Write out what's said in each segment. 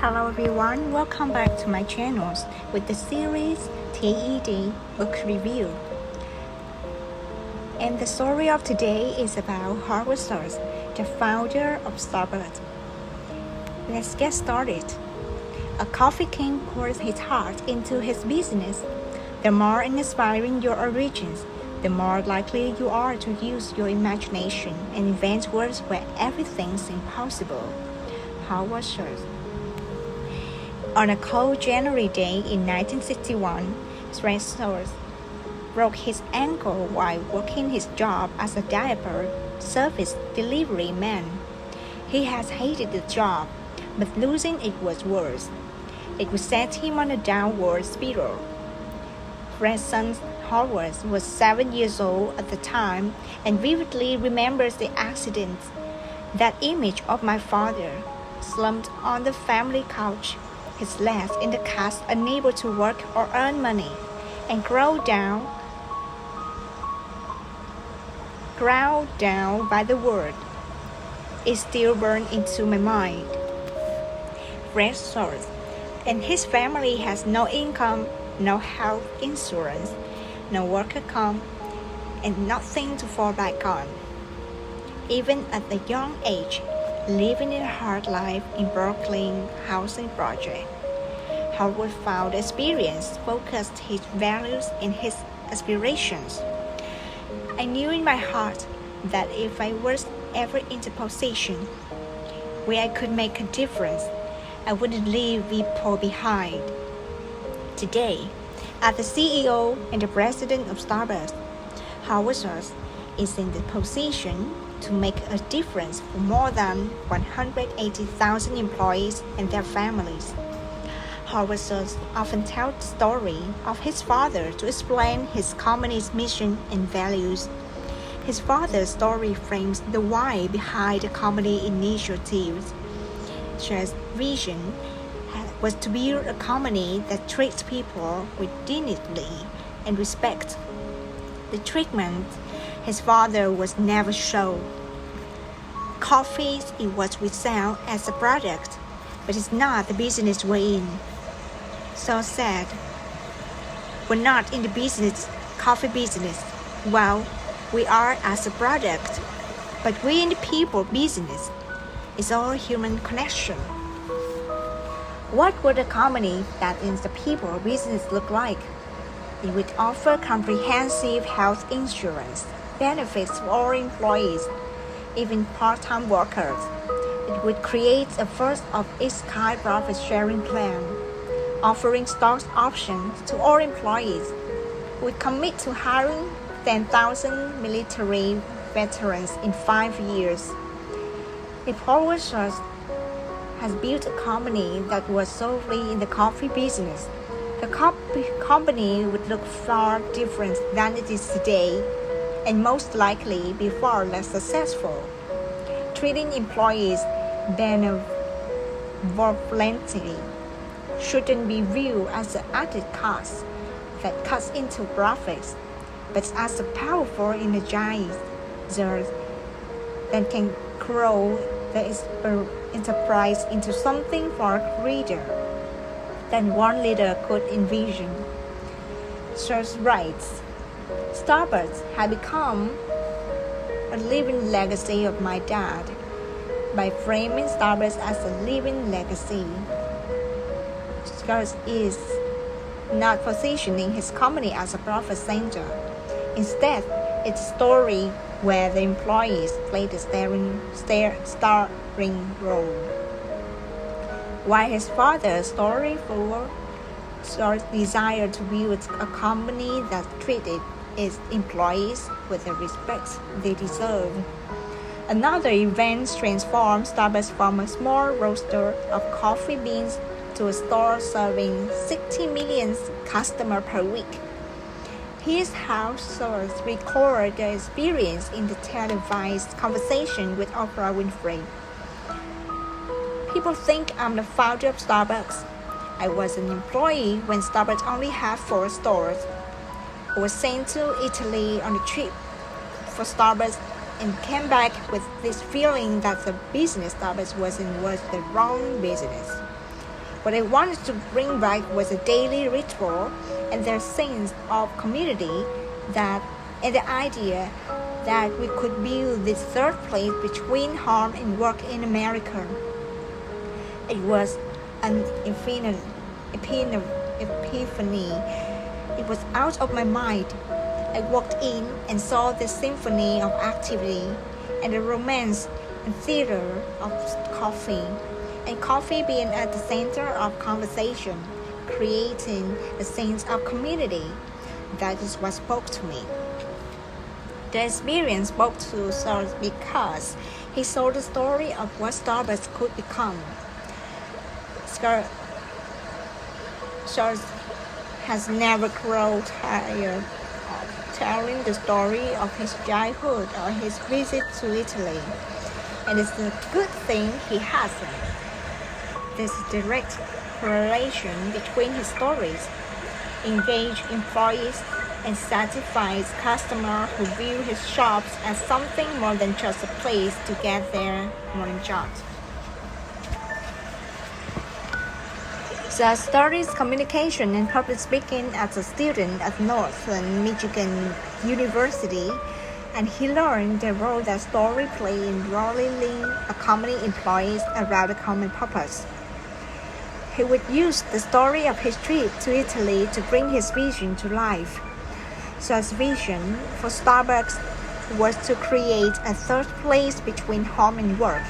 Hello everyone, welcome back to my channels with the series TED Book Review. And the story of today is about Howard Schultz, the founder of Starbucks. Let's get started. A coffee king pours his heart into his business. The more inspiring your origins, the more likely you are to use your imagination and invent worlds where everything seems possible. Howard Schultz. On a cold January day in 1961, Fred Schultz broke his ankle while working his job as a diaper service delivery man. He has hated the job, but losing it was worse. It would set him on a downward spiral. Fred's son Howard was 7 years old at the time and vividly remembers the accident. That image of my father, slumped on the family couch, his legs in the cast, unable to work or earn money, and ground down by the world. It still burned into my mind. Fred Schultz and his family has no income, no health insurance, no worker comp, and nothing to fall back on. Even at a young age, living a hard life in Brooklyn housing project, Howard found experience focused his values and his aspirations. I knew in my heart that if I was ever in a position where I could make a difference, I wouldn't leave people behind. Today, as the CEO and the president of Starbucks, Howard Schultz is in the position to make a difference for more than 180,000 employees and their families. Howard Schultz often tells the story of his father to explain his company's mission and values. His father's story frames the why behind the company initiatives. Schultz's vision was to build a company that treats people with dignity and respect. The treatment his father was never shown. Coffee is what we sell as a product, but it's not the business we're in. So said, we're not in the coffee business. Well, we are as a product, but we're in the people business. It's all human connection. What would a company that is the people business look like? It would offer comprehensive health insurance, benefits for all employees, even part-time workers. It would create a first-of-its-kind profit-sharing plan, offering stock options to all employees. It would commit to hiring 10,000 military veterans in 5 years. If Howard Schultz has built a company that was solely in the coffee business, the company would look far different than it is today, and most likely be far less successful. Treating employees benevolently shouldn't be viewed as an added cost that cuts into profits, but as a powerful energizer that can grow the enterprise into something far greater than one leader could envision. Schultz writes, Starbucks had become a living legacy of my dad. By framing Starbucks as a living legacy, Schultz is not positioning his company as a profit center. Instead, it's a story where the employees play the starring role. While his father's story for Schultz's desire to build a company that treated its employees with the respect they deserve. Another event transformed Starbucks from a small roaster of coffee beans to a store serving 60 million customers per week. Here's how Schultz recorded the experience in the televised conversation with Oprah Winfrey. People think I'm the founder of Starbucks. I was an employee when Starbucks only had 4 stores. I was sent to Italy on a trip for Starbucks and came back with this feeling that the business Starbucks was in was the wrong business. What I wanted to bring back was a daily ritual and their sense of community and the idea that we could build this third place between home and work in America. It was an epiphany. It was out of my mind. I walked in and saw the symphony of activity and the romance and theater of coffee, and coffee being at the center of conversation, creating a sense of community. That is what spoke to me. The experience spoke to Charles because he saw the story of what Starbucks could become. Charles has never grown tired of telling the story of his childhood or his visit to Italy, and it's a good thing he hasn't. There's a direct correlation between his stories, engaged employees, and satisfied customers who view his shops as something more than just a place to get their morning jobs. Charles studies communication and public speaking as a student at Northern Michigan University, and he learned the role that story play in rallying a company employees around a common purpose. He would use the story of his trip to Italy to bring his vision to life. Charles' vision for Starbucks was to create a third place between home and work.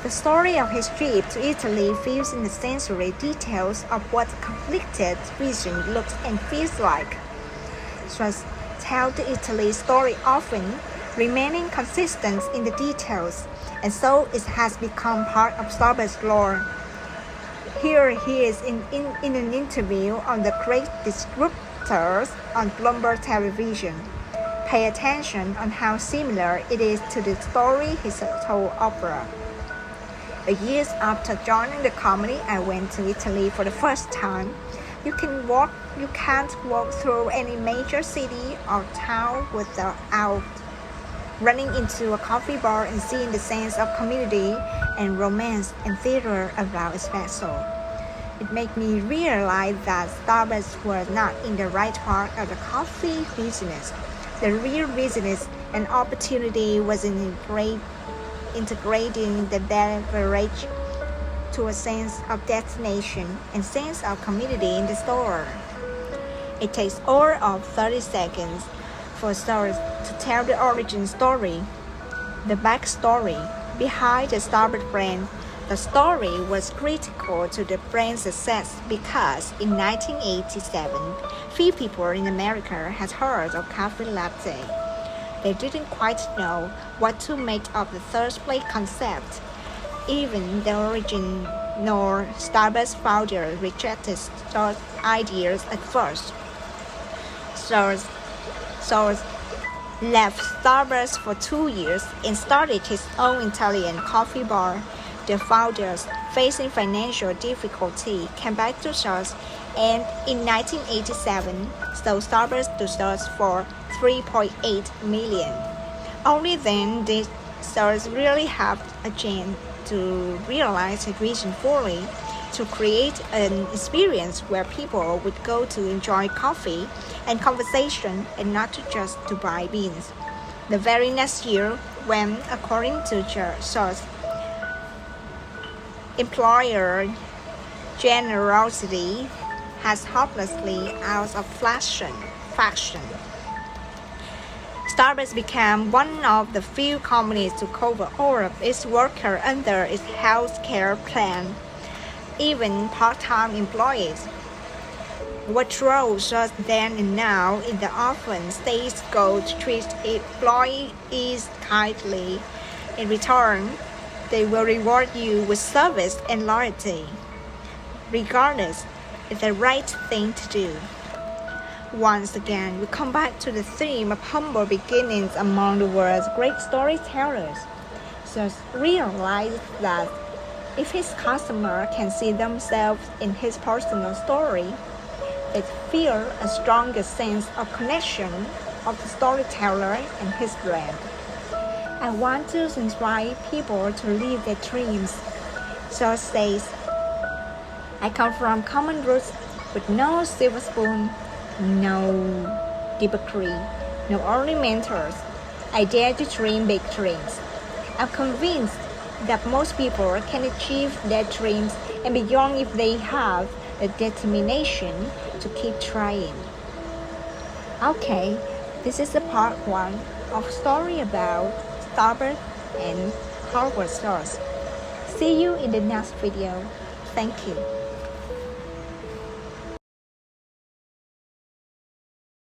The story of his trip to Italy fills in the sensory details of what a completed vision looks and feels like. Charles tells the Italy story often, remaining consistent in the details, and so it has become part of Starbucks' lore. Here he is in an interview on the Great Disruptors on Bloomberg Television. Pay attention on how similar it is to the story he told Oprah. Years after joining the company, I went to Italy for the first time. You can't walk through any major city or town without running into a coffee bar and seeing the sense of community and romance and theater around its vessel. It made me realize that Starbucks was not in the right part of the coffee business. The real business and opportunity was in integrating the beverage to a sense of destination and sense of community in the store. It takes all of 30 seconds for stores to tell the origin story, the backstory behind the Starbucks brand. The story was critical to the brand's success because in 1987, few people in America had heard of cafe latte. They didn't quite know what to make of the third place concept. Even the original Starbucks founder rejected those ideas at first. Charles left Starbucks for 2 years and started his own Italian coffee bar. The founders, facing financial difficulty, came back to Charles and in 1987 sold Starbucks to Charles for $3.8 million. Only then did Charles really have a chance to realize his vision fully, to create an experience where people would go to enjoy coffee and conversation and not just to buy beans. The very next year, when, according to Charles, employer generosity has hopelessly out of fashion, Starbucks became one of the few companies to cover all of its workers under its health care plan, even part-time employees. What drove us then and now in the often stated goal to treat employees kindly. In return, they will reward you with service and loyalty. Regardless, it's the right thing to do. Once again, we come back to the theme of humble beginnings among the world's great storytellers. So realize that if his customer can see themselves in his personal story, they feel a stronger sense of connection of the storyteller and his brand. I want to inspire people to live their dreams. So says, I come from common roots with no silver spoon, no debauchery, no ornamentals. I dare to dream big dreams. I'm convinced that most people can achieve their dreams and beyond if they have the determination to keep trying. Okay, this is the part 1 of story about Starbucks and Hogwarts stores. See you in the next video. Thank you.